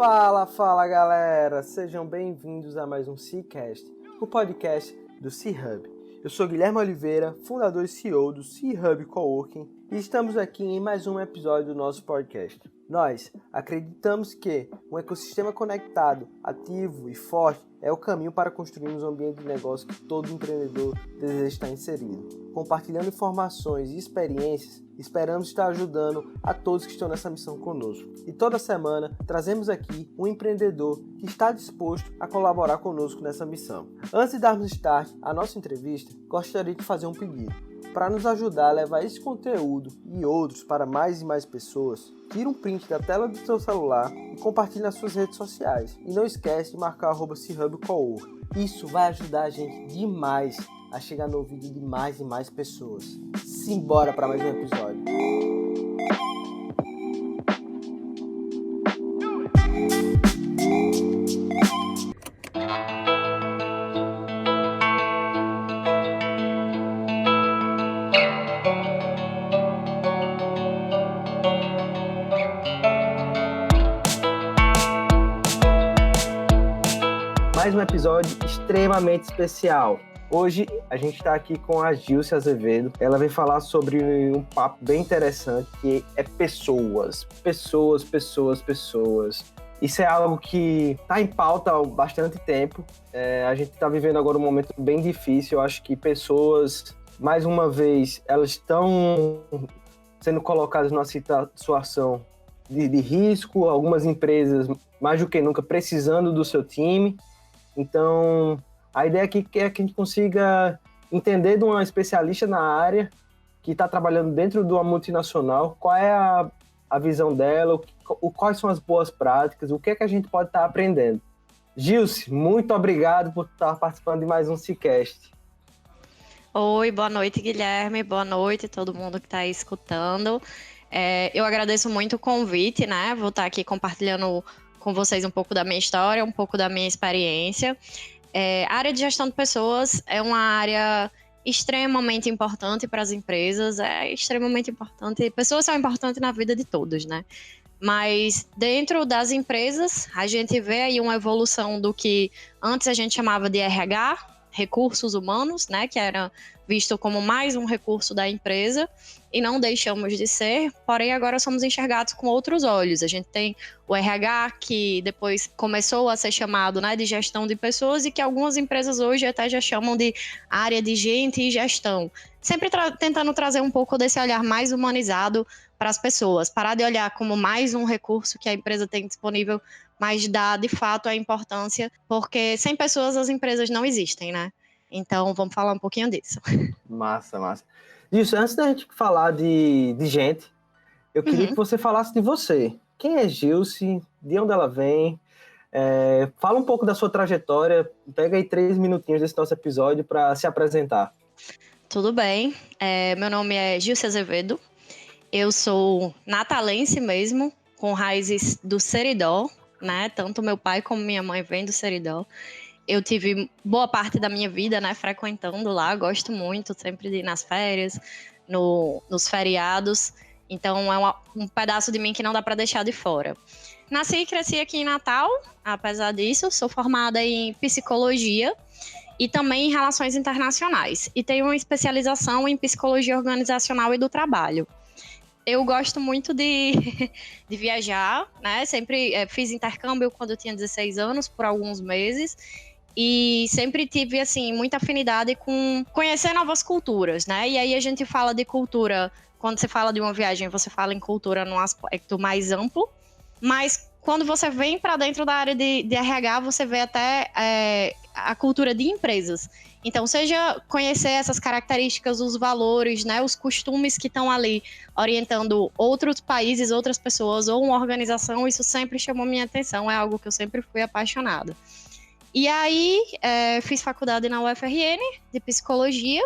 Fala galera, sejam bem-vindos a mais um C-Cast, o podcast do C-Hub. Eu sou Guilherme Oliveira, fundador e CEO do C-Hub Coworking e estamos aqui em mais um episódio do nosso podcast. Nós acreditamos que um ecossistema conectado, ativo e forte é o caminho para construirmos um ambiente de negócio que todo empreendedor deseja estar inserido. Compartilhando informações e experiências, esperamos estar ajudando a todos que estão nessa missão conosco. E toda semana trazemos aqui um empreendedor que está disposto a colaborar conosco nessa missão. Antes de darmos start à nossa entrevista, gostaria de fazer um pedido. Para nos ajudar a levar esse conteúdo e outros para mais e mais pessoas, tira um print da tela do seu celular e compartilhe nas suas redes sociais. E não esquece de marcar @chubcowork. Isso vai ajudar a gente demais a chegar no ouvido de mais e mais pessoas. Simbora para mais um episódio. Mais um episódio extremamente especial. Hoje a gente está aqui com a Gilce Azevedo. Ela vem falar sobre um papo bem interessante que é pessoas. Isso é algo que está em pauta há bastante tempo. A gente está vivendo agora um momento bem difícil. Eu acho que pessoas, mais uma vez, elas estão sendo colocadas numa situação de risco. Algumas empresas, mais do que nunca, precisando do seu time. Então, a ideia aqui é que a gente consiga entender de uma especialista na área que está trabalhando dentro de uma multinacional, qual é a visão dela, quais são as boas práticas, o que é que a gente pode estar aprendendo. Gilce, muito obrigado por estar participando de mais um C-Cast. Oi, boa noite, Guilherme, boa noite a todo mundo que está aí escutando. Eu agradeço muito o convite, né? Vou estar aqui compartilhando com vocês um pouco da minha história, um pouco da minha experiência. A área de gestão de pessoas é uma área extremamente importante para as empresas, é extremamente importante. Pessoas são importantes na vida de todos, né? Mas dentro das empresas, a gente vê aí uma evolução do que antes a gente chamava de RH, recursos humanos, né? Que era visto como mais um recurso da empresa, e não deixamos de ser, porém agora somos enxergados com outros olhos. A gente tem o RH, que depois começou a ser chamado, né, de gestão de pessoas, e que algumas empresas hoje até já chamam de área de gente e gestão. Sempre tentando trazer um pouco desse olhar mais humanizado para as pessoas, parar de olhar como mais um recurso que a empresa tem disponível, mas dar de fato a importância, porque sem pessoas as empresas não existem, né? Então, vamos falar um pouquinho disso. Massa. Isso, antes da gente falar de gente, eu queria que você falasse de você. Quem é Gilce? De onde ela vem? Fala um pouco da sua trajetória. Pega aí 3 minutinhos desse nosso episódio para se apresentar. Tudo bem. Meu nome é Gilce Azevedo. Eu sou natalense mesmo, com raízes do Seridó, né? Tanto meu pai como minha mãe vêm do Seridó. Eu tive boa parte da minha vida, né, frequentando lá, gosto muito sempre de ir nas férias, nos feriados, então é um pedaço de mim que não dá para deixar de fora. Nasci e cresci aqui em Natal, apesar disso, sou formada em psicologia e também em relações internacionais, e tenho uma especialização em psicologia organizacional e do trabalho. Eu gosto muito de viajar, né, sempre fiz intercâmbio quando eu tinha 16 anos, por alguns meses, e sempre tive, assim, muita afinidade com conhecer novas culturas, né? E aí a gente fala de cultura, quando você fala de uma viagem, você fala em cultura num aspecto mais amplo, mas quando você vem para dentro da área de RH, você vê até a cultura de empresas. Então, seja conhecer essas características, os valores, né, os costumes que estão ali orientando outros países, outras pessoas ou uma organização, isso sempre chamou minha atenção, é algo que eu sempre fui apaixonada. E aí, fiz faculdade na UFRN, de psicologia,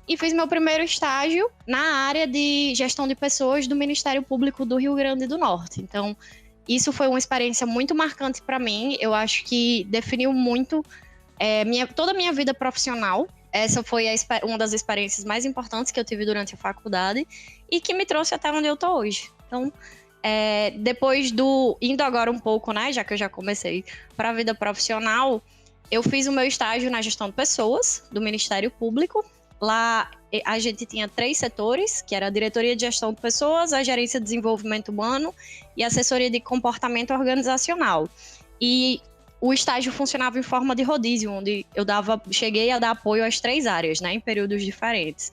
e fiz meu primeiro estágio na área de gestão de pessoas do Ministério Público do Rio Grande do Norte. Então, isso foi uma experiência muito marcante para mim, eu acho que definiu muito toda a minha vida profissional. Essa foi uma das experiências mais importantes que eu tive durante a faculdade e que me trouxe até onde eu estou hoje. Então, Depois indo agora um pouco, né, já que eu já comecei para a vida profissional, eu fiz o meu estágio na gestão de pessoas do Ministério Público. Lá a gente tinha 3 setores, que era a diretoria de gestão de pessoas, a gerência de desenvolvimento humano e a assessoria de comportamento organizacional. E o estágio funcionava em forma de rodízio, onde eu cheguei a dar apoio às 3 áreas, né, em períodos diferentes.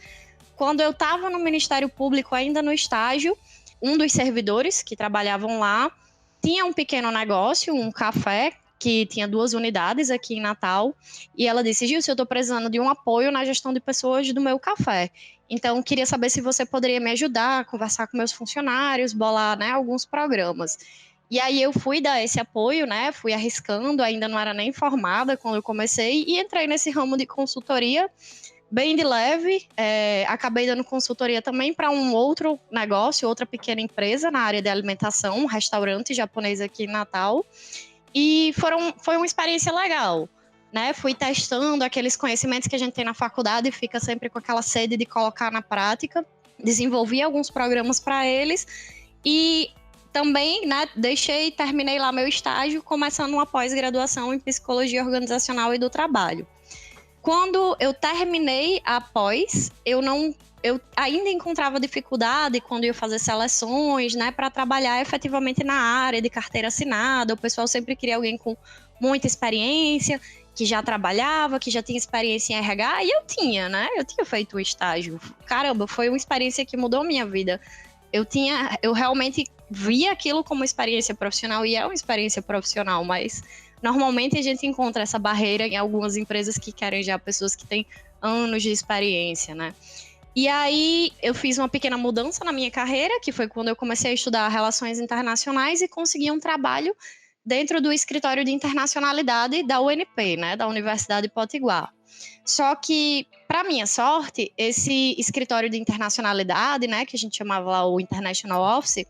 Quando eu estava no Ministério Público, ainda no estágio, um dos servidores que trabalhavam lá tinha um pequeno negócio, um café, que tinha 2 unidades aqui em Natal, e ela disse: Gilson, eu estou precisando de um apoio na gestão de pessoas do meu café. Então, queria saber se você poderia me ajudar, conversar com meus funcionários, bolar, né, alguns programas. E aí eu fui dar esse apoio, né, fui arriscando, ainda não era nem formada quando eu comecei, e entrei nesse ramo de consultoria, bem de leve. Acabei dando consultoria também para um outro negócio, outra pequena empresa na área de alimentação, um restaurante japonês aqui em Natal. E foi uma experiência legal, né? Fui testando aqueles conhecimentos que a gente tem na faculdade e fica sempre com aquela sede de colocar na prática. Desenvolvi alguns programas para eles e também, né, terminei lá meu estágio, começando uma pós-graduação em psicologia organizacional e do trabalho. Quando eu terminei a pós, eu ainda encontrava dificuldade quando ia fazer seleções, né, para trabalhar efetivamente na área de carteira assinada. O pessoal sempre queria alguém com muita experiência, que já trabalhava, que já tinha experiência em RH, e eu tinha, né? Eu tinha feito o estágio. Caramba, foi uma experiência que mudou a minha vida. Eu realmente via aquilo como experiência profissional, e é uma experiência profissional, mas normalmente a gente encontra essa barreira em algumas empresas que querem já pessoas que têm anos de experiência, né? E aí eu fiz uma pequena mudança na minha carreira, que foi quando eu comecei a estudar relações internacionais e consegui um trabalho dentro do escritório de internacionalidade da UNP, né, da Universidade de Potiguar. Só que, para minha sorte, esse escritório de internacionalidade, né, que a gente chamava lá o International Office,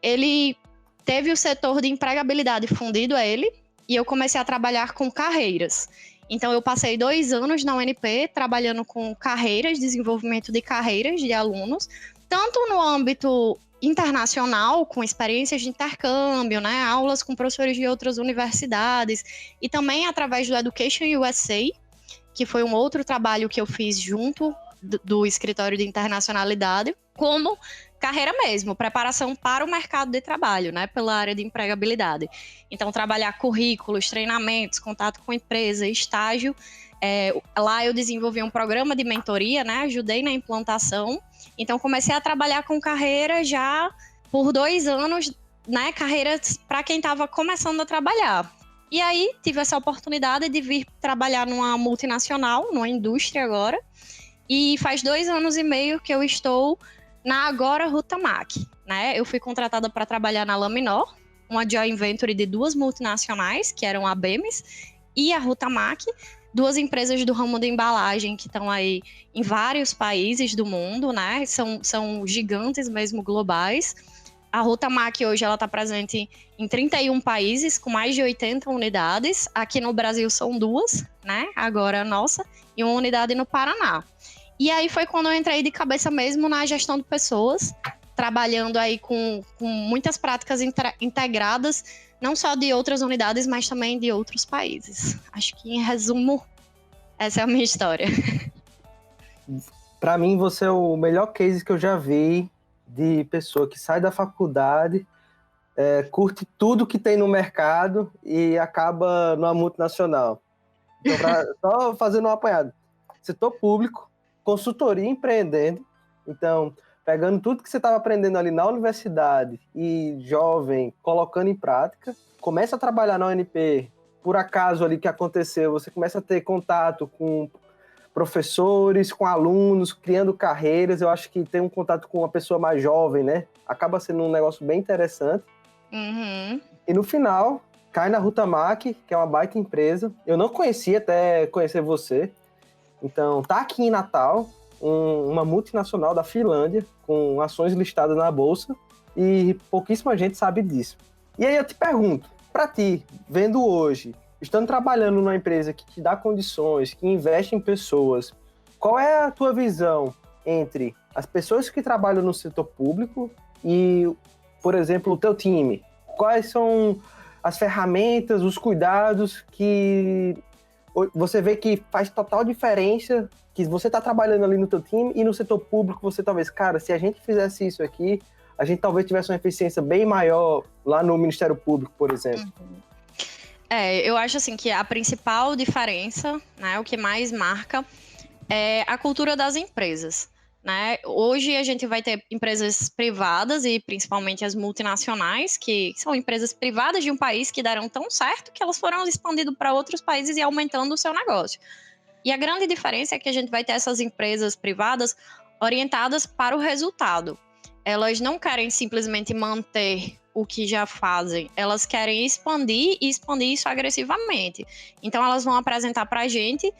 ele teve o setor de empregabilidade fundido a ele, e eu comecei a trabalhar com carreiras. Então, eu passei 2 anos na UNP trabalhando com carreiras, desenvolvimento de carreiras de alunos, tanto no âmbito internacional, com experiências de intercâmbio, né, aulas com professores de outras universidades, e também através do Education USA, que foi um outro trabalho que eu fiz junto do escritório de internacionalidade, como carreira mesmo, preparação para o mercado de trabalho, né, pela área de empregabilidade. Então, trabalhar currículos, treinamentos, contato com empresa, estágio. Lá eu desenvolvi um programa de mentoria, né, ajudei na implantação. Então, comecei a trabalhar com carreira já por 2 anos, né, carreiras para quem estava começando a trabalhar. E aí, tive essa oportunidade de vir trabalhar numa multinacional, numa indústria agora. E faz 2 anos e meio que eu estou na agora Huhtamäki, né? Eu fui contratada para trabalhar na Laminor, uma joint venture de 2 multinacionais, que eram a Bemis e a Huhtamäki, 2 empresas do ramo de embalagem que estão aí em vários países do mundo, né? São gigantes mesmo, globais. A Huhtamäki hoje ela está presente em 31 países, com mais de 80 unidades. Aqui no Brasil são 2, né? Agora a nossa, e uma unidade no Paraná. E aí foi quando eu entrei de cabeça mesmo na gestão de pessoas, trabalhando aí com muitas práticas integradas, não só de outras unidades, mas também de outros países. Acho que, em resumo, essa é a minha história. Para mim, você é o melhor case que eu já vi de pessoa que sai da faculdade, curte tudo que tem no mercado e acaba numa multinacional. Então, só fazendo um apanhado. Setor público, consultoria empreendendo. Então, pegando tudo que você estava aprendendo ali na universidade e jovem, colocando em prática, começa a trabalhar na UNP, por acaso ali que aconteceu, você começa a ter contato com professores, com alunos, criando carreiras. Eu acho que ter um contato com uma pessoa mais jovem, né, acaba sendo um negócio bem interessante. Uhum. E no final, cai na Huhtamäki, que é uma baita empresa. Eu não conhecia até conhecer você. Então, tá aqui em Natal, uma multinacional da Finlândia, com ações listadas na Bolsa, e pouquíssima gente sabe disso. E aí eu te pergunto, para ti, vendo hoje, estando trabalhando numa empresa que te dá condições, que investe em pessoas, qual é a tua visão entre as pessoas que trabalham no setor público e por exemplo, o teu time? Quais são as ferramentas, os cuidados que você vê que faz total diferença, que você está trabalhando ali no teu time e no setor público você talvez, cara, se a gente fizesse isso aqui, a gente talvez tivesse uma eficiência bem maior lá no Ministério Público, por exemplo. Eu acho assim que a principal diferença, né, o que mais marca é a cultura das empresas, né? Hoje a gente vai ter empresas privadas e principalmente as multinacionais, que são empresas privadas de um país que deram tão certo que elas foram expandindo para outros países e aumentando o seu negócio. E a grande diferença é que a gente vai ter essas empresas privadas orientadas para o resultado. Elas não querem simplesmente manter o que já fazem, elas querem expandir e expandir isso agressivamente. Então elas vão apresentar para a gente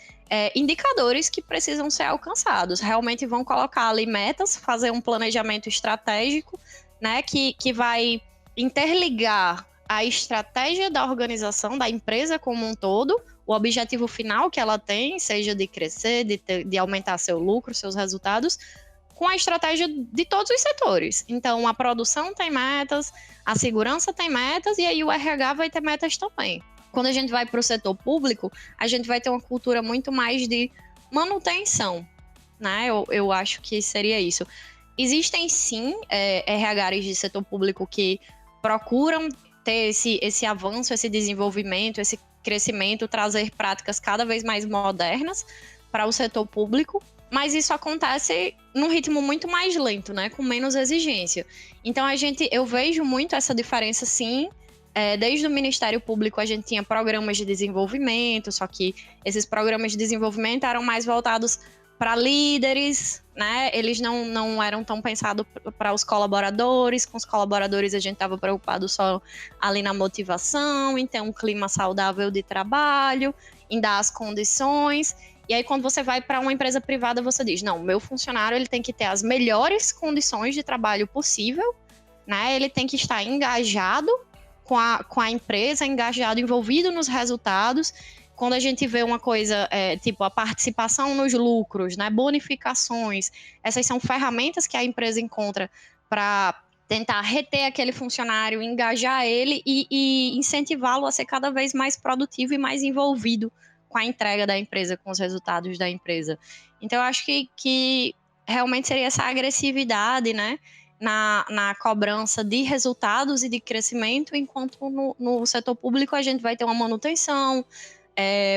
indicadores que precisam ser alcançados. Realmente vão colocar ali metas, fazer um planejamento estratégico, né, que vai interligar a estratégia da organização, da empresa como um todo, o objetivo final que ela tem, seja de crescer, de aumentar seu lucro, seus resultados, com a estratégia de todos os setores. Então, a produção tem metas, a segurança tem metas e aí o RH vai ter metas também. Quando a gente vai para o setor público, a gente vai ter uma cultura muito mais de manutenção, né? Eu acho que seria isso. Existem, sim, RHs de setor público que procuram ter esse avanço, esse desenvolvimento, esse crescimento, trazer práticas cada vez mais modernas para o setor público, mas isso acontece num ritmo muito mais lento, né? Com menos exigência. Então, eu vejo muito essa diferença, sim. Desde o Ministério Público, a gente tinha programas de desenvolvimento, só que esses programas de desenvolvimento eram mais voltados para líderes, né? Eles não eram tão pensados para os colaboradores. Com os colaboradores, a gente estava preocupado só ali na motivação, em ter um clima saudável de trabalho, em dar as condições. E aí, quando você vai para uma empresa privada, você diz, não, meu funcionário ele tem que ter as melhores condições de trabalho possível, né? Ele tem que estar engajado com a empresa, engajado, envolvido nos resultados. Quando a gente vê uma coisa, tipo a participação nos lucros, né? Bonificações, essas são ferramentas que a empresa encontra para tentar reter aquele funcionário, engajar ele e incentivá-lo a ser cada vez mais produtivo e mais envolvido com a entrega da empresa, com os resultados da empresa. Então, eu acho que realmente seria essa agressividade, né, na cobrança de resultados e de crescimento, enquanto no setor público a gente vai ter uma manutenção,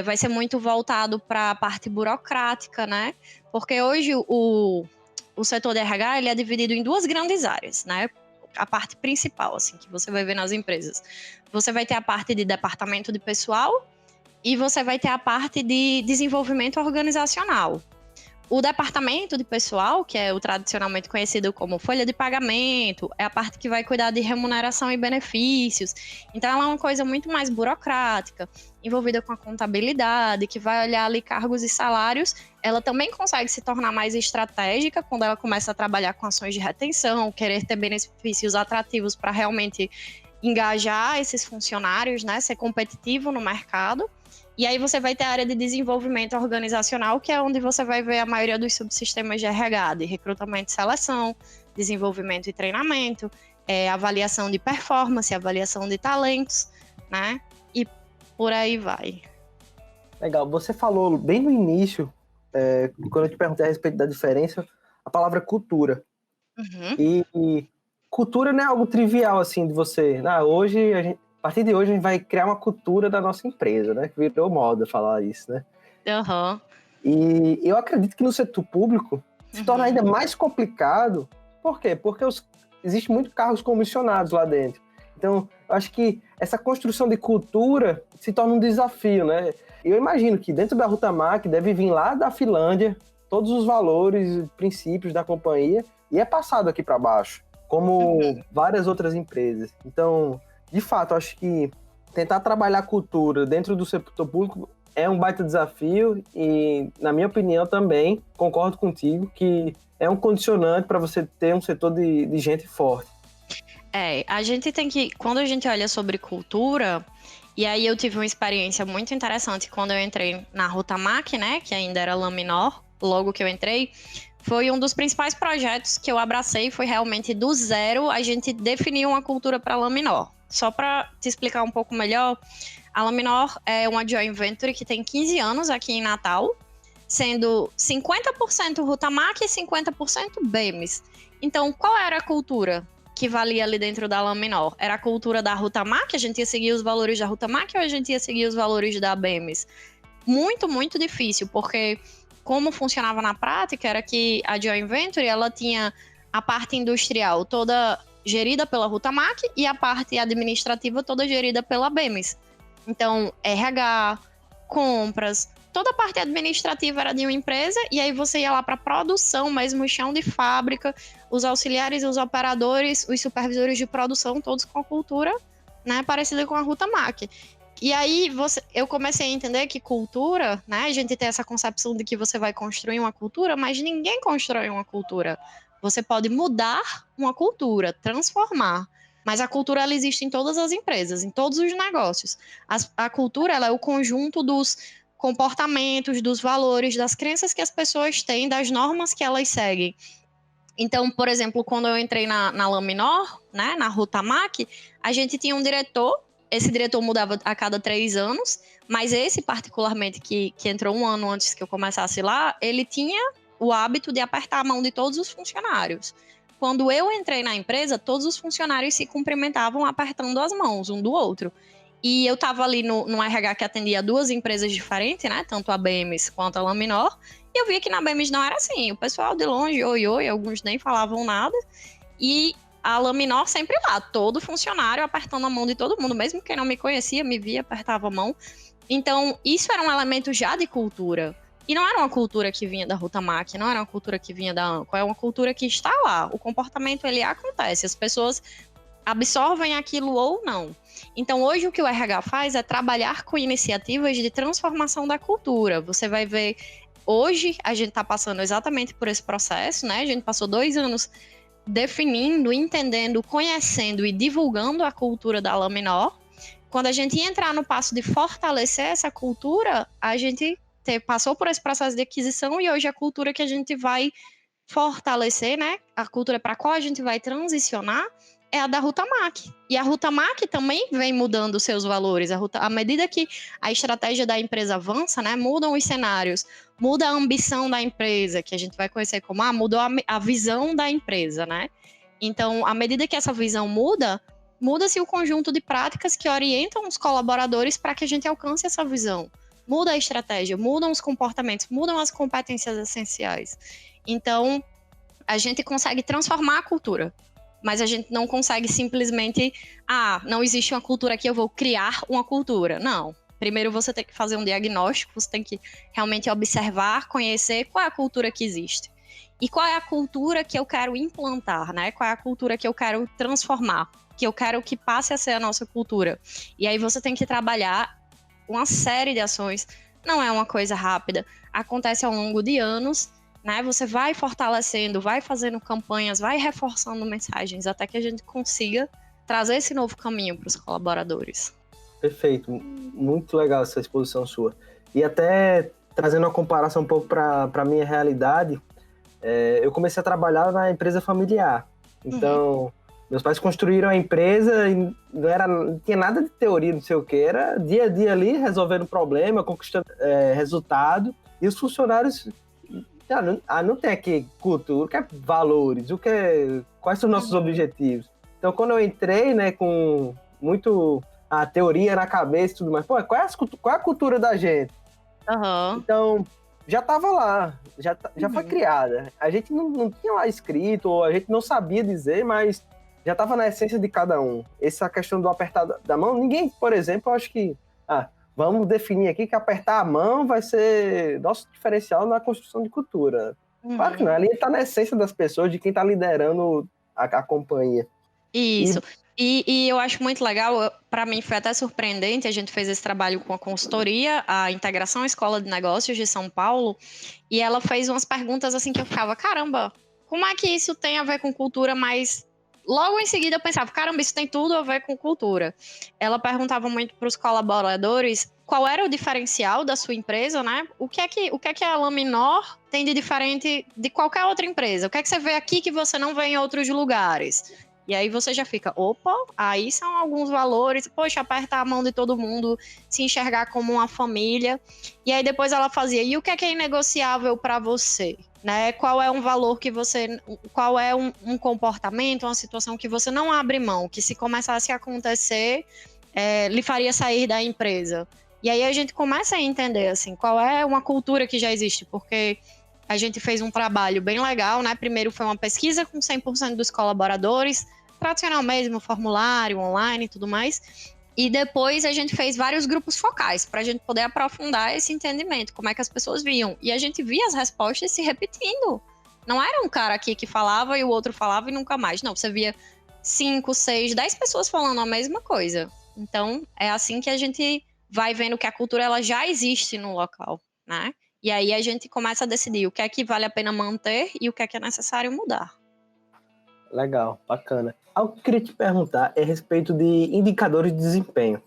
vai ser muito voltado para a parte burocrática, né, porque hoje o setor de RH ele é dividido em duas grandes áreas, né, a parte principal, assim, que você vai ver nas empresas. Você vai ter a parte de departamento de pessoal, e você vai ter a parte de desenvolvimento organizacional. O departamento de pessoal, que é o tradicionalmente conhecido como folha de pagamento, é a parte que vai cuidar de remuneração e benefícios. Então, ela é uma coisa muito mais burocrática, envolvida com a contabilidade, que vai olhar ali cargos e salários. Ela também consegue se tornar mais estratégica quando ela começa a trabalhar com ações de retenção, querer ter benefícios atrativos para realmente engajar esses funcionários, né, ser competitivo no mercado. E aí você vai ter a área de desenvolvimento organizacional, que é onde você vai ver a maioria dos subsistemas de RH, de recrutamento e seleção, desenvolvimento e treinamento, avaliação de performance, avaliação de talentos, né? E por aí vai. Legal. Você falou bem no início, quando eu te perguntei a respeito da diferença, a palavra cultura. Uhum. E cultura não é algo trivial, assim, de você... hoje, a partir de hoje, a gente vai criar uma cultura da nossa empresa, né? Que virou moda falar isso, né? Uhum. E eu acredito que no setor público se torna ainda mais complicado. Por quê? Porque existem muitos cargos comissionados lá dentro. Então, eu acho que essa construção de cultura se torna um desafio, né? Eu imagino que dentro da Huhtamäki deve vir lá da Finlândia todos os valores e princípios da companhia e é passado aqui para baixo, como várias outras empresas. Então, de fato, acho que tentar trabalhar a cultura dentro do setor público é um baita desafio e, na minha opinião, também concordo contigo que é um condicionante para você ter um setor de gente forte. A gente tem que, quando a gente olha sobre cultura, e aí eu tive uma experiência muito interessante quando eu entrei na Huhtamäki, né, que ainda era Laminar, logo que eu entrei, foi um dos principais projetos que eu abracei, foi realmente do zero a gente definir uma cultura para a Laminor. Só para te explicar um pouco melhor, a Laminor é uma joint venture que tem 15 anos aqui em Natal, sendo 50% Huhtamäki e 50% BEMES. Então, qual era a cultura que valia ali dentro da Laminor? Era a cultura da Huhtamäki, a gente ia seguir os valores da Huhtamäki ou a gente ia seguir os valores da BEMES? Muito, muito difícil, porque como funcionava na prática era que a joint venture, ela tinha a parte industrial toda gerida pela Huhtamäki e a parte administrativa toda gerida pela BEMES. Então, RH, compras, toda a parte administrativa era de uma empresa, e aí você ia lá para produção mesmo, o chão de fábrica, os auxiliares, os operadores, os supervisores de produção, todos com a cultura, né, parecida com a Huhtamäki. E aí eu comecei a entender que cultura, né, a gente tem essa concepção de que você vai construir uma cultura, mas ninguém constrói uma cultura. Você pode mudar uma cultura, transformar, mas a cultura ela existe em todas as empresas, em todos os negócios. A cultura ela é o conjunto dos comportamentos, dos valores, das crenças que as pessoas têm, das normas que elas seguem. Então, por exemplo, quando eu entrei na Laminor, né, na Huhtamäki, a gente tinha um diretor, esse diretor mudava a cada 3 anos, mas esse particularmente, que entrou um ano antes que eu começasse lá, ele tinha o hábito de apertar a mão de todos os funcionários. Quando eu entrei na empresa, todos os funcionários se cumprimentavam apertando as mãos um do outro. E eu estava ali no RH que atendia 2 empresas diferentes, né? Tanto a BEMES quanto a Laminor. E eu via que na BEMES não era assim. O pessoal de longe, oi, oi, alguns nem falavam nada. E a Laminor sempre lá, todo funcionário apertando a mão de todo mundo. Mesmo quem não me conhecia, me via, apertava a mão. Então, isso era um elemento já de cultura. E não era uma cultura que vinha da Huhtamäki, não era uma cultura que vinha da Anco. É uma cultura que está lá. O comportamento, ele acontece. As pessoas absorvem aquilo ou não. Então, hoje o que o RH faz é trabalhar com iniciativas de transformação da cultura. Você vai ver, hoje a gente está passando exatamente por esse processo, né? A gente passou 2 anos definindo, entendendo, conhecendo e divulgando a cultura da Laminor. Quando a gente ia entrar no passo de fortalecer essa cultura, a gente passou por esse processo de aquisição e hoje a cultura que a gente vai fortalecer, né? A cultura para a qual a gente vai transicionar é a da Huhtamäki. E a Huhtamäki também vem mudando os seus valores. À medida que a estratégia da empresa avança, né, mudam os cenários, muda a ambição da empresa, que a gente vai conhecer como, mudou a visão da empresa, né? Então, à medida que essa visão muda-se o conjunto de práticas que orientam os colaboradores para que a gente alcance essa visão. Muda a estratégia, mudam os comportamentos, mudam as competências essenciais. Então, a gente consegue transformar a cultura, mas a gente não consegue simplesmente, não existe uma cultura aqui, eu vou criar uma cultura. Não. Primeiro você tem que fazer um diagnóstico, você tem que realmente observar, conhecer qual é a cultura que existe. E qual é a cultura que eu quero implantar, né? Qual é a cultura que eu quero transformar, que eu quero que passe a ser a nossa cultura. E aí você tem que trabalhar uma série de ações. Não é uma coisa rápida. Acontece ao longo de anos, né? Você vai fortalecendo, vai fazendo campanhas, vai reforçando mensagens até que a gente consiga trazer esse novo caminho para os colaboradores. Perfeito, muito legal essa exposição sua. E até trazendo uma comparação um pouco para a minha realidade, eu comecei a trabalhar na empresa familiar. Então, meus pais construíram a empresa e não tinha nada de teoria, não sei o que, era dia a dia ali, resolvendo problema, conquistando resultado. E os funcionários... não tem aqui cultura, o que é valores, quais são os nossos objetivos. Então, quando eu entrei, né, com muito a teoria na cabeça e tudo mais, qual é a cultura da gente? Então, já estava lá, já foi criada. A gente não tinha lá escrito, ou a gente não sabia dizer, mas já estava na essência de cada um. Essa questão do apertar da mão, ninguém, por exemplo, eu acho que... vamos definir aqui que apertar a mão vai ser nosso diferencial na construção de cultura. Claro que não, ali está na essência das pessoas, de quem está liderando a companhia. Isso. E eu acho muito legal, para mim foi até surpreendente, a gente fez esse trabalho com a consultoria, a Integração Escola de Negócios de São Paulo, e ela fez umas perguntas assim que eu ficava, caramba, como é que isso tem a ver com cultura, mas... Logo em seguida eu pensava, caramba, isso tem tudo a ver com cultura. Ela perguntava muito para os colaboradores qual era o diferencial da sua empresa, né? O que é que a Laminor tem de diferente de qualquer outra empresa? O que é que você vê aqui que você não vê em outros lugares? E aí você já fica, opa, aí são alguns valores, poxa, apertar a mão de todo mundo, se enxergar como uma família. E aí depois ela fazia, e o que é inegociável para você? Né? Qual é um valor que você... Qual é um comportamento, uma situação que você não abre mão, que se começasse a acontecer, lhe faria sair da empresa? E aí a gente começa a entender, assim, qual é uma cultura que já existe, porque a gente fez um trabalho bem legal, né? Primeiro foi uma pesquisa com 100% dos colaboradores, tradicional mesmo, formulário, online e tudo mais. E depois a gente fez vários grupos focais para a gente poder aprofundar esse entendimento, como é que as pessoas viam. E a gente via as respostas se repetindo. Não era um cara aqui que falava e o outro falava e nunca mais. Não, você via 5, 6, 10 pessoas falando a mesma coisa. Então, é assim que a gente vai vendo que a cultura ela já existe no local, né? E aí a gente começa a decidir o que é que vale a pena manter e o que é necessário mudar. Legal, bacana. Algo que eu queria te perguntar é a respeito de indicadores de desempenho.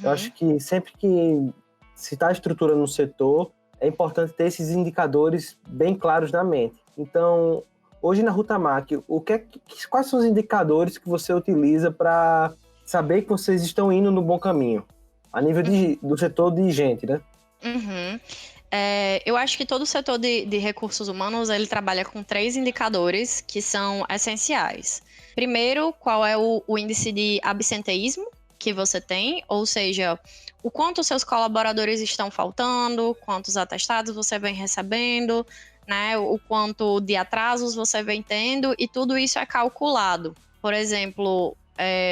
Eu acho que sempre que se está estruturando no setor, é importante ter esses indicadores bem claros na mente. Então, hoje na Huhtamäki, quais são os indicadores que você utiliza para saber que vocês estão indo no bom caminho? A nível do setor de gente, né? Eu acho que todo o setor de recursos humanos, ele trabalha com 3 indicadores que são essenciais. Primeiro, qual é o índice de absenteísmo que você tem, ou seja, o quanto seus colaboradores estão faltando, quantos atestados você vem recebendo, né, o quanto de atrasos você vem tendo, e tudo isso é calculado. Por exemplo,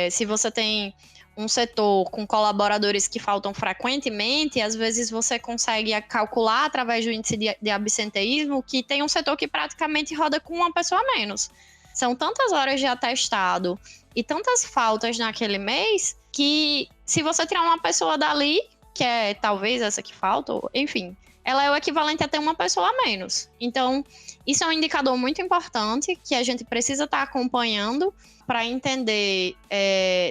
se você tem um setor com colaboradores que faltam frequentemente, às vezes você consegue calcular através do índice de absenteísmo que tem um setor que praticamente roda com uma pessoa a menos. São tantas horas de atestado e tantas faltas naquele mês que se você tirar uma pessoa dali, que é talvez essa que falta, enfim, ela é o equivalente a ter uma pessoa a menos. Então, isso é um indicador muito importante que a gente precisa estar acompanhando para entender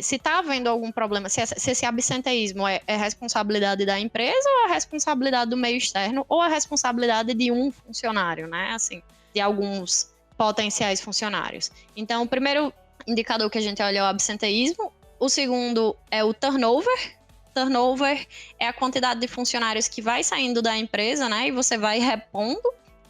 se está havendo algum problema, se esse absenteísmo é responsabilidade da empresa ou é responsabilidade do meio externo ou é responsabilidade de um funcionário, né? Assim, de alguns potenciais funcionários. Então, o primeiro indicador que a gente olha é o absenteísmo. O segundo é o turnover. Turnover é a quantidade de funcionários que vai saindo da empresa, né? E você vai repondo.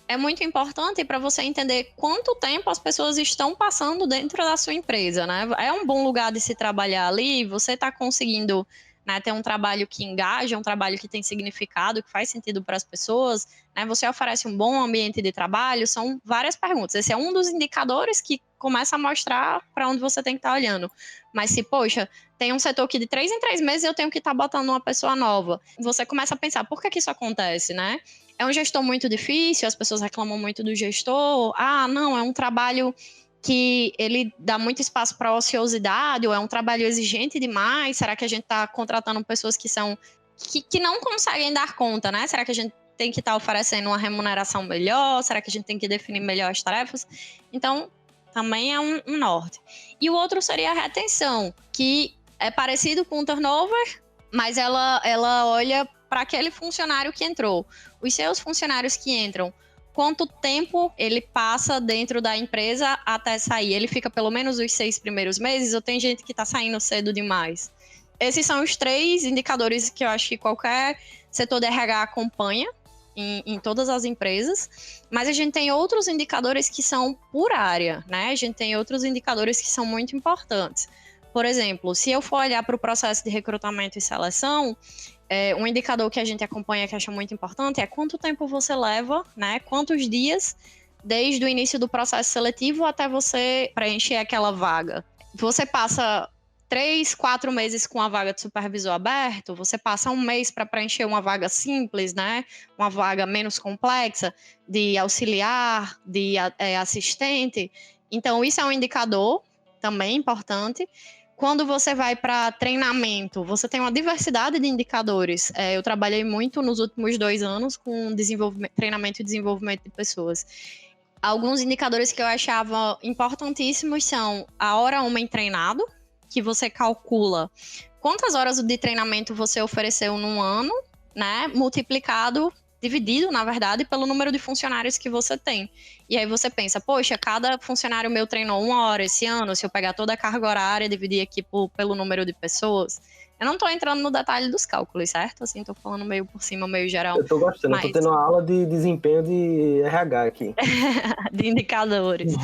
É muito importante para você entender quanto tempo as pessoas estão passando dentro da sua empresa, né? É um bom lugar de se trabalhar ali, você está conseguindo, né, ter um trabalho que engaja, um trabalho que tem significado, que faz sentido para as pessoas, né? Você oferece um bom ambiente de trabalho, são várias perguntas. Esse é um dos indicadores que começa a mostrar para onde você tem que estar olhando. Mas se, poxa, tem um setor que de 3 em 3 meses eu tenho que estar botando uma pessoa nova, você começa a pensar, por que isso acontece, né? É um gestor muito difícil, as pessoas reclamam muito do gestor. Ah, não, é um trabalho que ele dá muito espaço para ociosidade, ou é um trabalho exigente demais. Será que a gente está contratando pessoas que não conseguem dar conta, né? Será que a gente tem que estar oferecendo uma remuneração melhor? Será que a gente tem que definir melhor as tarefas? Então, também é um norte. E o outro seria a retenção, que é parecido com o turnover, mas ela olha para aquele funcionário que entrou. Os seus funcionários que entram, quanto tempo ele passa dentro da empresa até sair? Ele fica pelo menos os 6 primeiros meses ou tem gente que está saindo cedo demais? Esses são os 3 indicadores que eu acho que qualquer setor de RH acompanha em todas as empresas, mas a gente tem outros indicadores que são por área, né? A gente tem outros indicadores que são muito importantes. Por exemplo, se eu for olhar para o processo de recrutamento e seleção, um indicador que a gente acompanha que acha muito importante é quanto tempo você leva, né? Quantos dias desde o início do processo seletivo até você preencher aquela vaga. Você passa 3, 4 meses com a vaga de supervisor aberto, você passa 1 mês para preencher uma vaga simples, né? Uma vaga menos complexa, de auxiliar, de assistente. Então, isso é um indicador também importante. Quando você vai para treinamento, você tem uma diversidade de indicadores. Eu trabalhei muito nos últimos 2 anos com treinamento e desenvolvimento de pessoas. Alguns indicadores que eu achava importantíssimos são a hora homem treinado, que você calcula quantas horas de treinamento você ofereceu num ano né, dividido, na verdade, pelo número de funcionários que você tem. E aí você pensa, poxa, cada funcionário meu treinou 1 hora esse ano, se eu pegar toda a carga horária e dividir aqui pelo número de pessoas. Eu não tô entrando no detalhe dos cálculos, certo? Assim, tô falando meio por cima, meio geral. Eu tô gostando, mas... eu tô tendo uma aula de desempenho de RH aqui. de indicadores.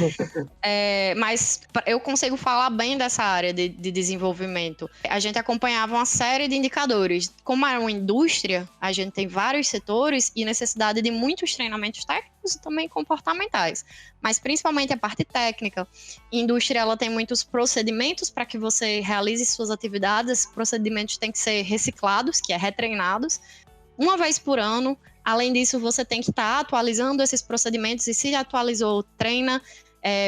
Mas eu consigo falar bem dessa área de desenvolvimento. A gente acompanhava uma série de indicadores. Como é uma indústria, a gente tem vários setores e necessidade de muitos treinamentos técnicos e também comportamentais. Mas principalmente a parte técnica. A indústria, ela tem muitos procedimentos para que você realize suas atividades. Esses procedimentos têm que ser reciclados, que é retreinados, uma vez por ano. Além disso, você tem que estar atualizando esses procedimentos e se atualizou, treina.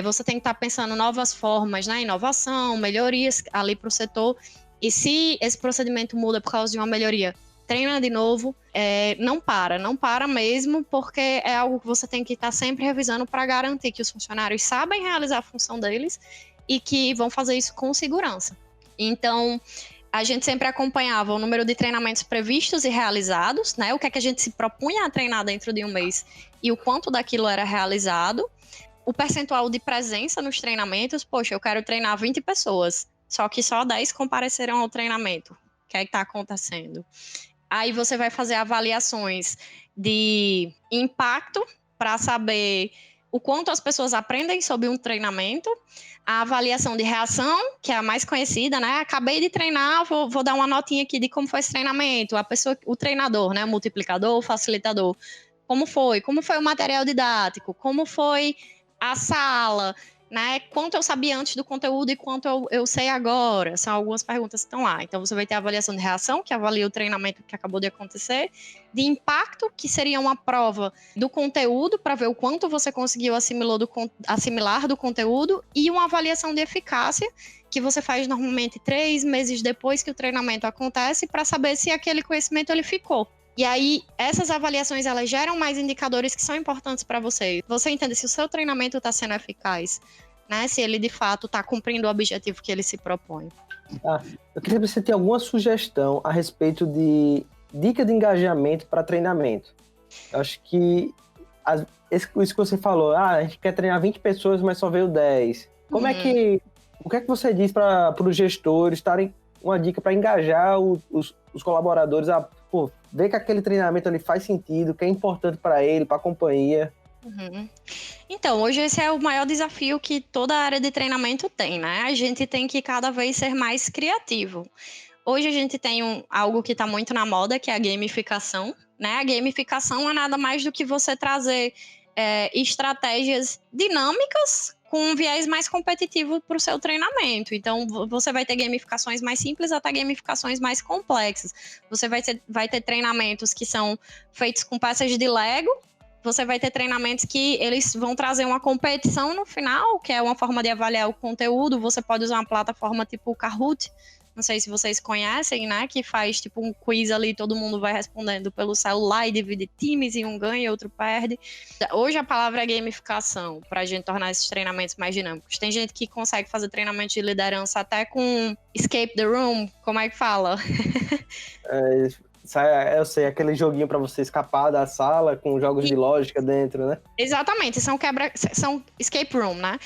Você tem que estar pensando novas formas, né? Inovação, melhorias ali para o setor. E se esse procedimento muda por causa de uma melhoria, treina de novo. Não para mesmo, porque é algo que você tem que estar sempre revisando para garantir que os funcionários sabem realizar a função deles e que vão fazer isso com segurança. Então, a gente sempre acompanhava o número de treinamentos previstos e realizados, né? O que é que a gente se propunha a treinar dentro de um mês e o quanto daquilo era realizado. O percentual de presença nos treinamentos, poxa, eu quero treinar 20 pessoas, só que só 10 compareceram ao treinamento. O que é que está acontecendo? Aí você vai fazer avaliações de impacto para saber o quanto as pessoas aprendem sobre um treinamento, a avaliação de reação, que é a mais conhecida, né? Acabei de treinar, vou dar uma notinha aqui de como foi esse treinamento, o treinador, né? O multiplicador, o facilitador, como foi o material didático, como foi a sala, né? Quanto eu sabia antes do conteúdo e quanto eu sei agora. São algumas perguntas que estão lá. Então, você vai ter a avaliação de reação, que avalia o treinamento que acabou de acontecer, de impacto, que seria uma prova do conteúdo, para ver o quanto você conseguiu assimilar do conteúdo, e uma avaliação de eficácia, que você faz normalmente 3 meses depois que o treinamento acontece, para saber se aquele conhecimento ele ficou. E aí, essas avaliações, elas geram mais indicadores que são importantes para você. Você entende se o seu treinamento está sendo eficaz, né? Se ele, de fato, está cumprindo o objetivo que ele se propõe. Eu queria saber se você tem alguma sugestão a respeito de dica de engajamento para treinamento. Eu acho que isso que você falou, a gente quer treinar 20 pessoas, mas só veio 10. O que é que você diz para os gestores darem uma dica para engajar os colaboradores a ver que aquele treinamento ali faz sentido, que é importante para ele, para a companhia? Então, hoje esse é o maior desafio que toda a área de treinamento tem, né? A gente tem que cada vez ser mais criativo. Hoje a gente tem algo que está muito na moda, que é a gamificação, né? A gamificação é nada mais do que você trazer estratégias dinâmicas com um viés mais competitivo para o seu treinamento. Então, você vai ter gamificações mais simples até gamificações mais complexas. Você vai ter treinamentos que são feitos com peças de Lego. Você vai ter treinamentos que eles vão trazer uma competição no final, que é uma forma de avaliar o conteúdo. Você pode usar uma plataforma tipo o Kahoot, não sei se vocês conhecem, né? Que faz tipo um quiz ali, todo mundo vai respondendo pelo celular e divide times, e um ganha e outro perde. Hoje a palavra é gamificação, para a gente tornar esses treinamentos mais dinâmicos. Tem gente que consegue fazer treinamento de liderança até com escape the room, como é que fala? Eu sei, aquele joguinho para você escapar da sala com jogos de lógica dentro, né? Exatamente, são escape room, né?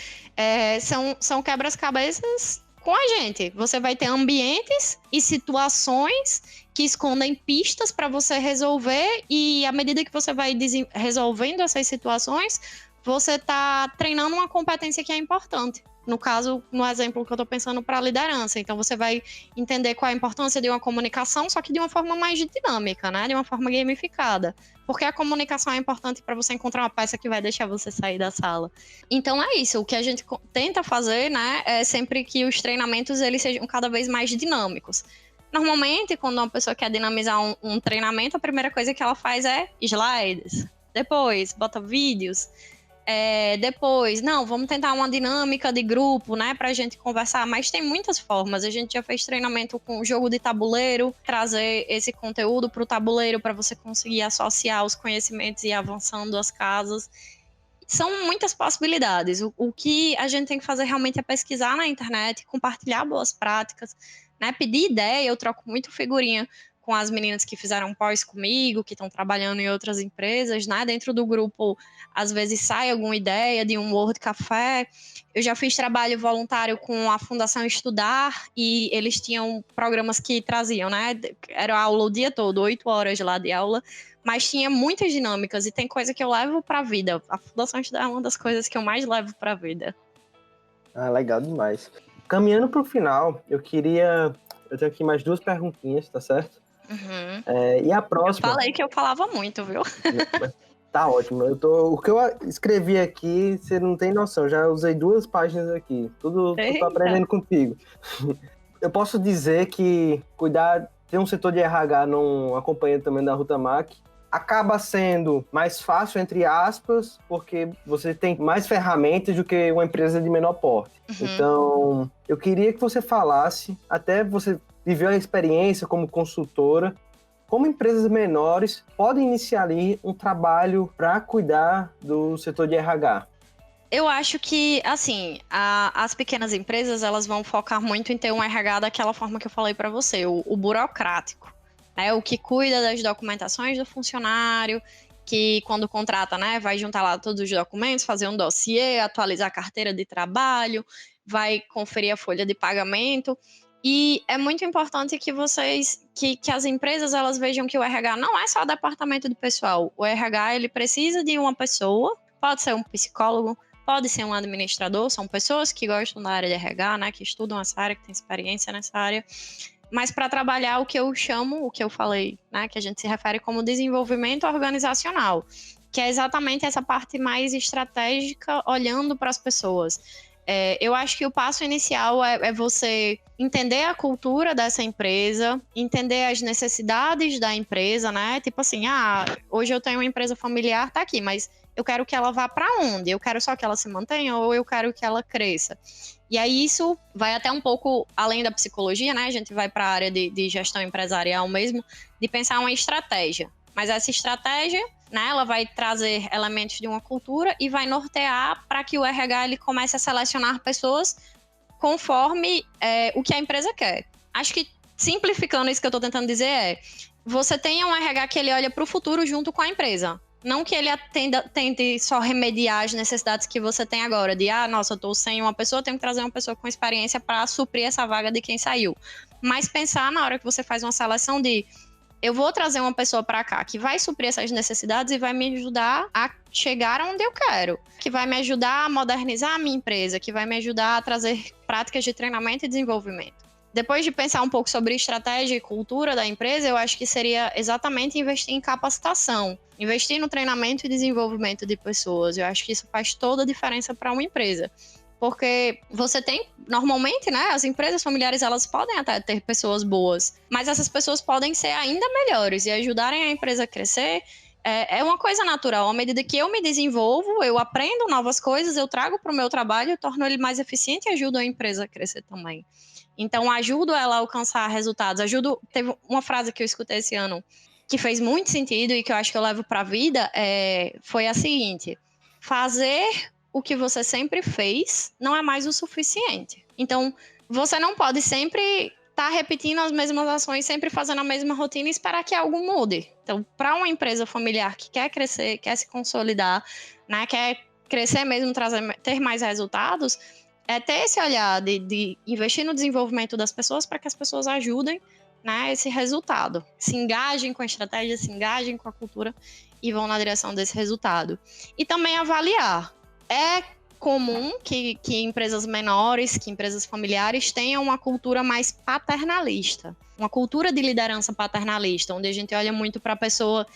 São quebras-cabeças com a gente. Você vai ter ambientes e situações que escondem pistas para você resolver, e à medida que você vai resolvendo essas situações, você está treinando uma competência que é importante. No caso, no exemplo que eu estou pensando para a liderança. Então, você vai entender qual é a importância de uma comunicação, só que de uma forma mais dinâmica, né? De uma forma gamificada. Porque a comunicação é importante para você encontrar uma peça que vai deixar você sair da sala. Então, é isso. O que a gente tenta fazer, né? É sempre que os treinamentos eles sejam cada vez mais dinâmicos. Normalmente, quando uma pessoa quer dinamizar um treinamento, a primeira coisa que ela faz é slides. Depois, bota vídeos. Depois, vamos tentar uma dinâmica de grupo, né, pra gente conversar, mas tem muitas formas. A gente já fez treinamento com jogo de tabuleiro, trazer esse conteúdo pro tabuleiro para você conseguir associar os conhecimentos e ir avançando as casas. São muitas possibilidades. O que a gente tem que fazer realmente é pesquisar na internet, compartilhar boas práticas, né, pedir ideia. Eu troco muito figurinha com as meninas que fizeram pós comigo, que estão trabalhando em outras empresas, né? Dentro do grupo, às vezes sai alguma ideia de um World Café. Eu já fiz trabalho voluntário com a Fundação Estudar e eles tinham programas que traziam, né? Era aula o dia todo, 8 horas lá de aula, mas tinha muitas dinâmicas e tem coisa que eu levo para a vida. A Fundação Estudar é uma das coisas que eu mais levo para a vida. Ah, legal demais. Caminhando para o final, eu tenho aqui mais 2 perguntinhas, tá certo? Uhum. E a próxima... Eu falei que eu falava muito, viu? Tá ótimo. O que eu escrevi aqui, você não tem noção. Já usei 2 páginas aqui. Tudo tô aprendendo contigo. Eu posso dizer que ter um setor de RH não acompanha também da Rutamac acaba sendo mais fácil, entre aspas, porque você tem mais ferramentas do que uma empresa de menor porte. Uhum. Então, eu queria que você falasse, até você viveu a experiência como consultora, como empresas menores podem iniciar ali um trabalho para cuidar do setor de RH. Eu acho que, assim, as pequenas empresas, elas vão focar muito em ter um RH daquela forma que eu falei para você, o burocrático. O que cuida das documentações do funcionário, que quando contrata, né, vai juntar lá todos os documentos, fazer um dossiê, atualizar a carteira de trabalho, vai conferir a folha de pagamento. E é muito importante que que as empresas, elas vejam que o RH não é só o departamento do pessoal. O RH, ele precisa de uma pessoa, pode ser um psicólogo, pode ser um administrador, são pessoas que gostam da área de RH, né, que estudam essa área, que têm experiência nessa área, mas para trabalhar o que eu chamo, o que eu falei, né, que a gente se refere como desenvolvimento organizacional, que é exatamente essa parte mais estratégica, olhando para as pessoas. Eu acho que o passo inicial é você entender a cultura dessa empresa, entender as necessidades da empresa, né? Tipo assim, hoje eu tenho uma empresa familiar, tá aqui, mas eu quero que ela vá para onde? Eu quero só que ela se mantenha ou eu quero que ela cresça? E aí isso vai até um pouco além da psicologia, né? A gente vai para a área de gestão empresarial mesmo, de pensar uma estratégia. Mas essa estratégia, né, ela vai trazer elementos de uma cultura e vai nortear para que o RH ele comece a selecionar pessoas conforme o que a empresa quer. Acho que, simplificando isso que eu estou tentando dizer você tem um RH que ele olha para o futuro junto com a empresa. Não que ele tente só remediar as necessidades que você tem agora, de, nossa, eu estou sem uma pessoa, tenho que trazer uma pessoa com experiência para suprir essa vaga de quem saiu. Mas pensar na hora que você faz uma seleção de, eu vou trazer uma pessoa para cá que vai suprir essas necessidades e vai me ajudar a chegar onde eu quero, que vai me ajudar a modernizar a minha empresa, que vai me ajudar a trazer práticas de treinamento e desenvolvimento. Depois de pensar um pouco sobre estratégia e cultura da empresa, eu acho que seria exatamente investir em capacitação, investir no treinamento e desenvolvimento de pessoas. Eu acho que isso faz toda a diferença para uma empresa. Porque você tem, normalmente, né, as empresas familiares, elas podem até ter pessoas boas, mas essas pessoas podem ser ainda melhores e ajudarem a empresa a crescer. É uma coisa natural. À medida que eu me desenvolvo, eu aprendo novas coisas, eu trago para o meu trabalho, eu torno ele mais eficiente e ajudo a empresa a crescer também. Então, ajudo ela a alcançar resultados. Teve uma frase que eu escutei esse ano que fez muito sentido e que eu acho que eu levo para a vida, foi a seguinte: fazer o que você sempre fez não é mais o suficiente. Então, você não pode sempre estar repetindo as mesmas ações, sempre fazendo a mesma rotina e esperar que algo mude. Então, para uma empresa familiar que quer crescer, quer se consolidar, né, quer crescer mesmo, ter mais resultados, ter esse olhar de investir no desenvolvimento das pessoas para que as pessoas ajudem, né, esse resultado. Se engajem com a estratégia, se engajem com a cultura e vão na direção desse resultado. E também avaliar. É comum que empresas menores, que empresas familiares tenham uma cultura mais paternalista, uma cultura de liderança paternalista, onde a gente olha muito para a pessoa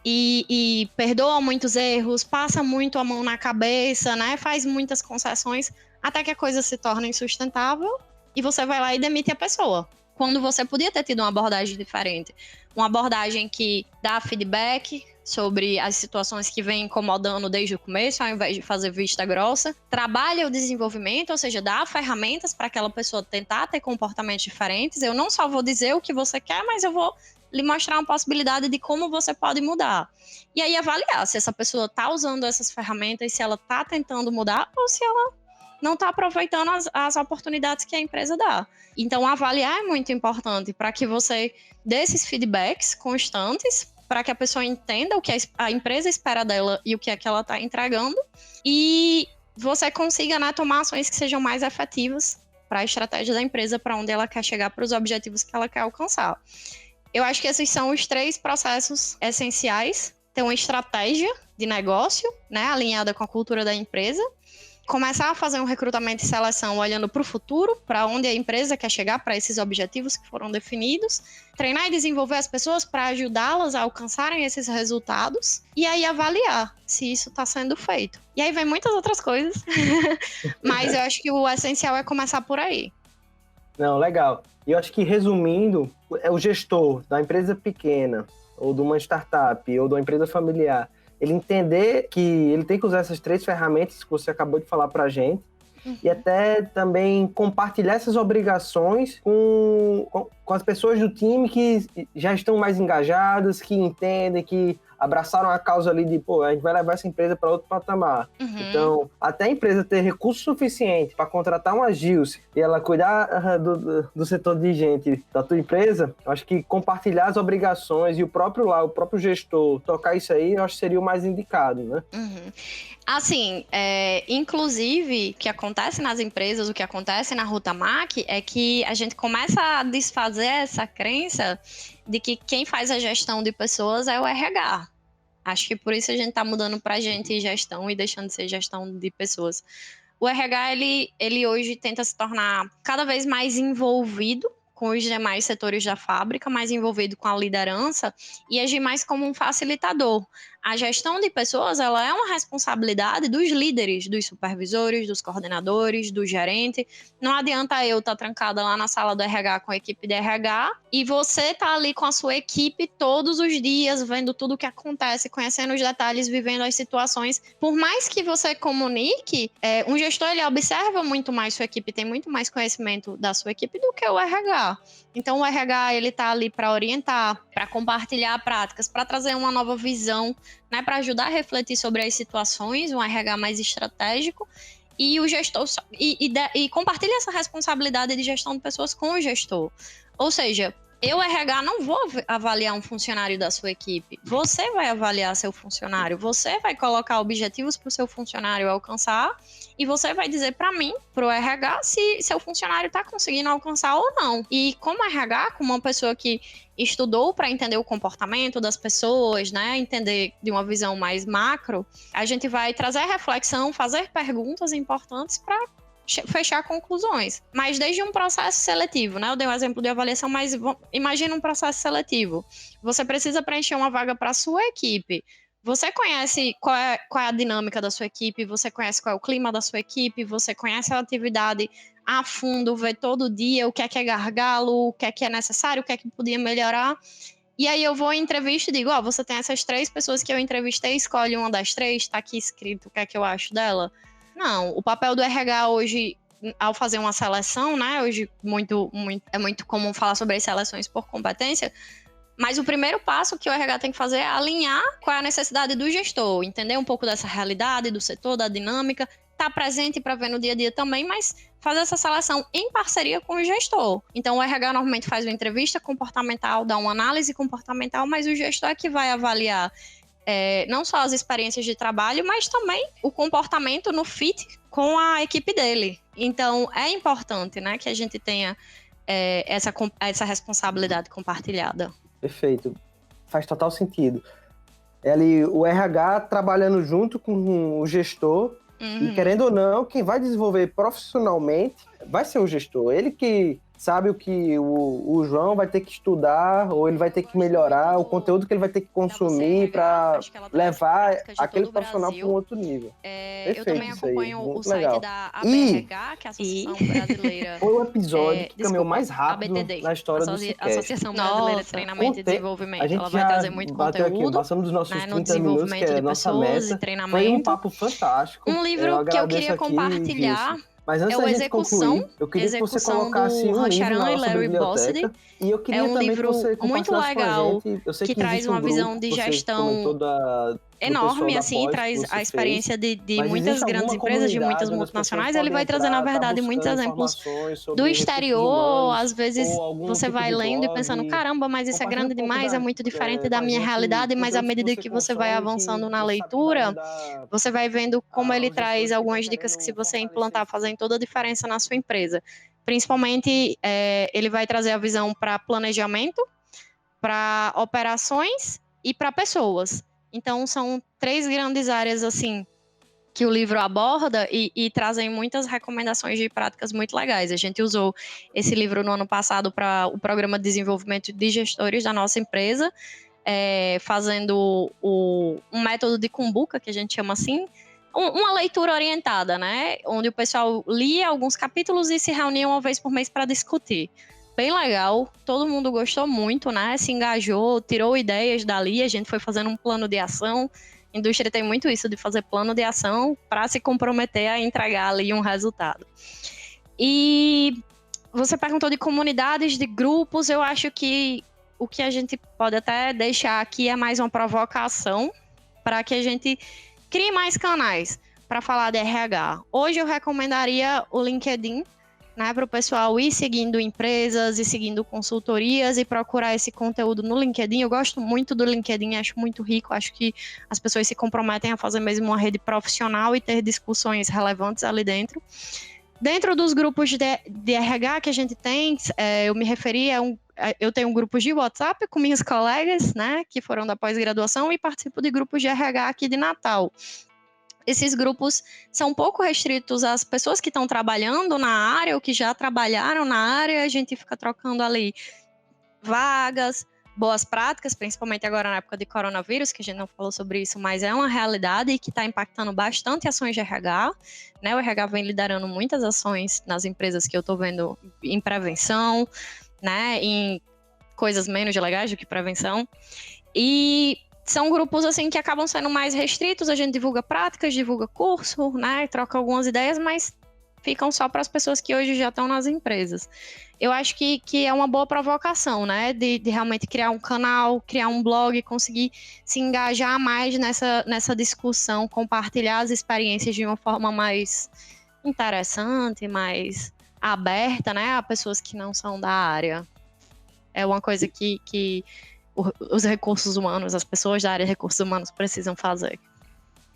e perdoa muitos erros, passa muito a mão na cabeça, né? Faz muitas concessões, até que a coisa se torna insustentável e você vai lá e demite a pessoa. Quando você podia ter tido uma abordagem diferente. Uma abordagem que dá feedback sobre as situações que vem incomodando desde o começo, ao invés de fazer vista grossa. Trabalha o desenvolvimento, ou seja, dá ferramentas para aquela pessoa tentar ter comportamentos diferentes. Eu não só vou dizer o que você quer, mas eu vou lhe mostrar uma possibilidade de como você pode mudar. E aí avaliar se essa pessoa está usando essas ferramentas, se ela está tentando mudar ou se ela não está aproveitando as oportunidades que a empresa dá. Então, avaliar é muito importante para que você dê esses feedbacks constantes, para que a pessoa entenda o que a empresa espera dela e o que é que ela está entregando, e você consiga, né, tomar ações que sejam mais efetivas para a estratégia da empresa, para onde ela quer chegar, para os objetivos que ela quer alcançar. Eu acho que esses são os 3 processos essenciais. Ter uma estratégia de negócio, né, alinhada com a cultura da empresa. Começar a fazer um recrutamento e seleção olhando para o futuro, para onde a empresa quer chegar, para esses objetivos que foram definidos. Treinar e desenvolver as pessoas para ajudá-las a alcançarem esses resultados. E aí avaliar se isso está sendo feito. E aí vem muitas outras coisas, mas eu acho que o essencial é começar por aí. Não, legal. E eu acho que, resumindo, é o gestor da empresa pequena, ou de uma startup, ou de uma empresa familiar, ele entender que ele tem que usar essas 3 ferramentas que você acabou de falar para a gente, e até também compartilhar essas obrigações com as pessoas do time que já estão mais engajadas, que entendem, que abraçaram a causa ali de, a gente vai levar essa empresa para outro patamar. Então, até a empresa ter recurso suficiente para contratar uma Gilce e ela cuidar do setor de gente da tua empresa, eu acho que compartilhar as obrigações e o próprio gestor tocar isso aí, eu acho que seria o mais indicado, né? Assim, inclusive, o que acontece nas empresas, o que acontece na Rotamac é que a gente começa a desfazer essa crença de que quem faz a gestão de pessoas é o RH. Acho que por isso a gente está mudando para gente gestão e deixando de ser gestão de pessoas. O RH, ele hoje tenta se tornar cada vez mais envolvido com os demais setores da fábrica, mais envolvido com a liderança e agir mais como um facilitador. A gestão de pessoas, ela é uma responsabilidade dos líderes, dos supervisores, dos coordenadores, do gerente. Não adianta eu estar trancada lá na sala do RH com a equipe de RH e você tá ali com a sua equipe todos os dias, vendo tudo o que acontece, conhecendo os detalhes, vivendo as situações. Por mais que você comunique, um gestor, ele observa muito mais sua equipe, tem muito mais conhecimento da sua equipe do que o RH. Então, o RH, ele tá ali para orientar, para compartilhar práticas, para trazer uma nova visão, né, para ajudar a refletir sobre as situações, um RH mais estratégico, e o gestor e compartilha essa responsabilidade de gestão de pessoas com o gestor. Ou seja, eu, RH, não vou avaliar um funcionário da sua equipe. Você vai avaliar seu funcionário. Você vai colocar objetivos para o seu funcionário alcançar e você vai dizer para mim, para o RH, se seu funcionário está conseguindo alcançar ou não. E como RH, como uma pessoa que estudou para entender o comportamento das pessoas, né, entender de uma visão mais macro, a gente vai trazer reflexão, fazer perguntas importantes para fechar conclusões. Mas desde um processo seletivo, né? Eu dei um exemplo de avaliação, mas imagina um processo seletivo. Você precisa preencher uma vaga para a sua equipe. Você conhece qual é a dinâmica da sua equipe, você conhece qual é o clima da sua equipe, você conhece a atividade a fundo, vê todo dia o que é gargalo, o que é necessário, o que é que podia melhorar. E aí eu vou em entrevista e digo, você tem essas 3 pessoas que eu entrevistei, escolhe uma das 3, tá aqui escrito o que é que eu acho dela. Não, o papel do RH hoje, ao fazer uma seleção, né? Hoje é muito comum falar sobre as seleções por competência, mas o primeiro passo que o RH tem que fazer é alinhar qual é a necessidade do gestor, entender um pouco dessa realidade, do setor, da dinâmica, estar presente para ver no dia a dia também, mas fazer essa seleção em parceria com o gestor. Então, o RH normalmente faz uma entrevista comportamental, dá uma análise comportamental, mas o gestor é que vai avaliar não só as experiências de trabalho, mas também o comportamento no fit com a equipe dele. Então, é importante, né, que a gente tenha essa responsabilidade compartilhada. Perfeito. Faz total sentido. É ali o RH trabalhando junto com o gestor e, querendo ou não, quem vai desenvolver profissionalmente vai ser o gestor. Ele que sabe o que o João vai ter que estudar ou ele vai ter que melhorar, o conteúdo que ele vai ter que consumir para levar aquele profissional para um outro nível. Eu também acompanho o site da ABRH, que é a Associação Brasileira... Foi o episódio que caminhou mais rápido na história do Cicast. Associação Brasileira de Treinamento e Desenvolvimento. Ela vai trazer muito conteúdo, passamos dos nossos 30 no desenvolvimento minutos, que é de pessoas e treinamento. Foi um papo fantástico. Um livro que eu queria compartilhar... Mas antes da gente concluir, eu queria que você colocasse um livro na nossa biblioteca. E eu queria também que você compartilhasse com a gente. Eu sei que traz uma visão de gestão enorme, assim, pós que traz você a experiência de Mas muitas existe grandes alguma empresas, de muitas comunidade onde as pessoas multinacionais. Ele podem vai trazer, na entrar, tá verdade, muitos buscando exemplos informações do sobre recursos exterior. Às humanos vezes ou algum você tipo vai de lendo e pensando, blog? caramba, mas isso é Compartilha um grande pouco demais, é muito diferente com da a minha gente realidade, mas à conteúdos que medida você que você vai consome que avançando na você sabe que vai leitura, ajudar você vai vendo como ele os traz gestores que estão algumas dicas que, se querendo você fortalecer implantar, esse fazem time. toda a diferença na sua empresa. Principalmente, ele vai trazer a visão para planejamento, para operações e para pessoas. Então, são 3 grandes áreas, assim, que o livro aborda e trazem muitas recomendações de práticas muito legais. A gente usou esse livro no ano passado para o programa de desenvolvimento de gestores da nossa empresa, fazendo um método de cumbuca, que a gente chama assim, uma leitura orientada, né? Onde o pessoal lia alguns capítulos e se reunia uma vez por mês para discutir. Bem legal, todo mundo gostou muito, né? Se engajou, tirou ideias dali, a gente foi fazendo um plano de ação. A indústria tem muito isso de fazer plano de ação para se comprometer a entregar ali um resultado. E você perguntou de comunidades, de grupos. Eu acho que o que a gente pode até deixar aqui é mais uma provocação para que a gente crie mais canais para falar de RH. Hoje eu recomendaria o LinkedIn, né, para o pessoal ir seguindo empresas e seguindo consultorias e procurar esse conteúdo no LinkedIn. Eu gosto muito do LinkedIn, acho muito rico, acho que as pessoas se comprometem a fazer mesmo uma rede profissional e ter discussões relevantes ali dentro. Dentro dos grupos de RH que a gente tem, eu me referi eu tenho um grupo de WhatsApp com minhas colegas, né, que foram da pós-graduação, e participo de grupos de RH aqui de Natal. Esses grupos são um pouco restritos às pessoas que estão trabalhando na área ou que já trabalharam na área. A gente fica trocando ali vagas, boas práticas, principalmente agora na época de coronavírus, que a gente não falou sobre isso, mas é uma realidade e que está impactando bastante ações de RH. Né? O RH vem liderando muitas ações nas empresas que eu estou vendo em prevenção, né? Em coisas menos legais do que prevenção. E são grupos assim que acabam sendo mais restritos. A gente divulga práticas, divulga curso, né? Troca algumas ideias, mas ficam só para as pessoas que hoje já estão nas empresas. Eu acho que é uma boa provocação, né? De realmente criar um canal, criar um blog, conseguir se engajar mais nessa discussão, compartilhar as experiências de uma forma mais interessante, mais aberta, né? A pessoas que não são da área. É uma coisa que os recursos humanos, as pessoas da área de recursos humanos precisam fazer.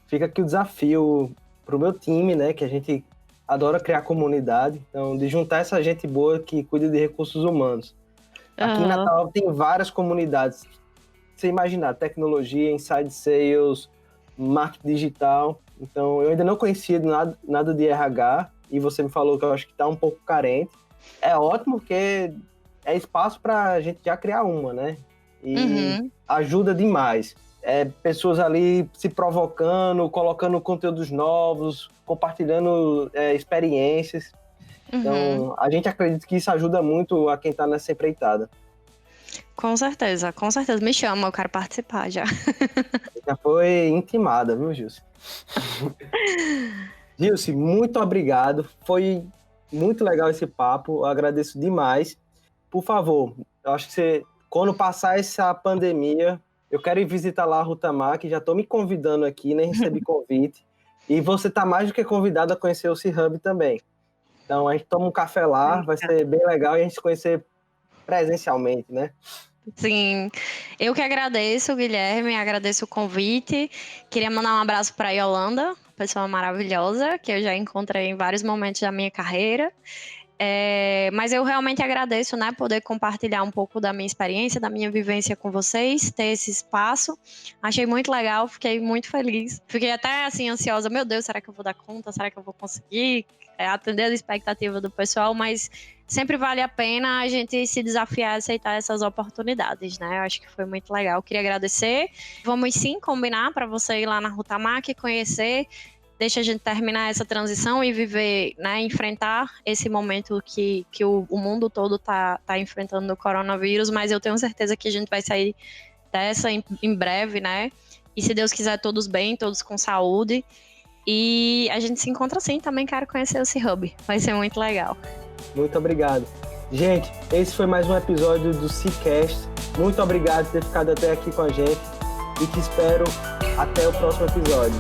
Fica aqui o desafio para o meu time, né? Que a gente adora criar comunidade, então de juntar essa gente boa que cuida de recursos humanos. Aqui em Natal tem várias comunidades. Você imaginar, tecnologia, inside sales, marketing digital. Então eu ainda não conhecia nada de RH e você me falou que eu acho que está um pouco carente. É ótimo porque é espaço para a gente já criar uma, né? E ajuda demais. Pessoas ali se provocando, colocando conteúdos novos, compartilhando experiências. Então, a gente acredita que isso ajuda muito a quem está nessa empreitada. Com certeza, com certeza. Me chama, eu quero participar já. Já foi intimada, viu, Gilce? Gilce, muito obrigado. Foi muito legal esse papo. Eu agradeço demais. Por favor, eu acho que quando passar essa pandemia, eu quero ir visitar lá a Rutamar, que já estou me convidando aqui, nem recebi convite. E você está mais do que convidado a conhecer o C-Hub também. Então, a gente toma um café lá, vai ser bem legal e a gente se conhecer presencialmente, né? Sim, eu que agradeço, Guilherme, agradeço o convite. Queria mandar um abraço para a Yolanda, pessoa maravilhosa, que eu já encontrei em vários momentos da minha carreira. Mas eu realmente agradeço, né, poder compartilhar um pouco da minha experiência, da minha vivência com vocês, ter esse espaço. Achei muito legal, fiquei muito feliz. Fiquei até assim ansiosa, meu Deus, será que eu vou dar conta? Será que eu vou conseguir atender as expectativas do pessoal? Mas sempre vale a pena a gente se desafiar a aceitar essas oportunidades, né? Eu acho que foi muito legal. Queria agradecer. Vamos sim combinar para você ir lá na Rutamar e conhecer. Deixa a gente terminar essa transição e viver, né, enfrentar esse momento que o mundo todo tá enfrentando no coronavírus, mas eu tenho certeza que a gente vai sair dessa em breve, né? E se Deus quiser, todos bem, todos com saúde. E a gente se encontra assim, também quero conhecer o C-Hub, vai ser muito legal. Muito obrigado. Gente, esse foi mais um episódio do C-Cast. Muito obrigado por ter ficado até aqui com a gente e te espero Até o próximo episódio.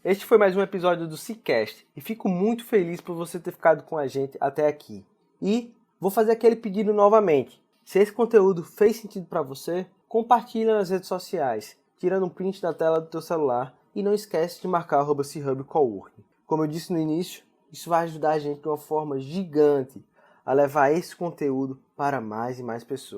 Este foi mais um episódio do SeaCast e fico muito feliz por você ter ficado com a gente até aqui. E vou fazer aquele pedido novamente. Se esse conteúdo fez sentido para você, compartilha nas redes sociais, tirando um print da tela do teu celular e não esquece de marcar @CeeHubCoworking. Como eu disse no início, isso vai ajudar a gente de uma forma gigante a levar esse conteúdo para mais e mais pessoas.